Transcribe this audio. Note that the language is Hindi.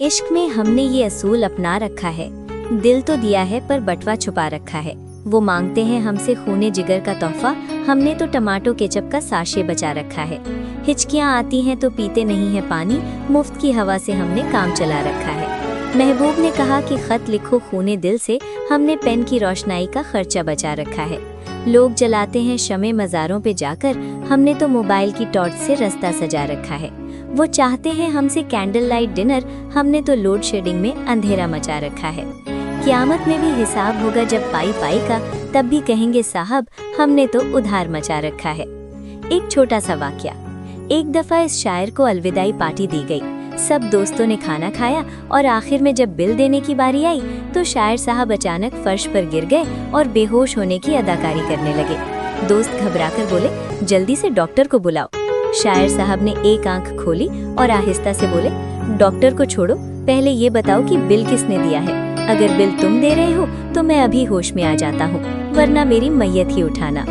इश्क में हमने ये असूल अपना रखा है, दिल तो दिया है पर बटवा छुपा रखा है। वो मांगते हैं हमसे खूने जिगर का तोहफा, हमने तो टमाटो केचप का साशे बचा रखा है। हिचकियाँ आती हैं तो पीते नहीं है पानी, मुफ्त की हवा से हमने काम चला रखा है। महबूब ने कहा कि खत लिखो खूने दिल से, हमने पेन की रोशनाई का खर्चा बचा रखा है। लोग जलाते हैं शमे मज़ारों पे जाकर, हमने तो मोबाइल की टॉर्च से रास्ता सजा रखा है। वो चाहते हैं हमसे कैंडल लाइट डिनर, हमने तो लोड शेडिंग में अंधेरा मचा रखा है। क़यामत में भी हिसाब होगा जब पाई पाई का, तब भी कहेंगे साहब हमने तो उधार मचा रखा है। एक छोटा सा वाकया। एक दफ़ा इस शायर को अलविदाई पार्टी दी गई। सब दोस्तों ने खाना खाया और आखिर में जब बिल देने की बारी आई तो शायर साहब अचानक फर्श पर गिर गए और बेहोश होने की अदाकारी करने लगे। दोस्त घबराकर बोले, जल्दी से डॉक्टर को बुलाओ। शायर साहब ने एक आंख खोली और आहिस्ता से बोले, डॉक्टर को छोड़ो, पहले ये बताओ कि बिल किसने दिया है। अगर बिल तुम दे रहे हो तो मैं अभी होश में आ जाता हूँ, वरना मेरी मैयत ही उठाना।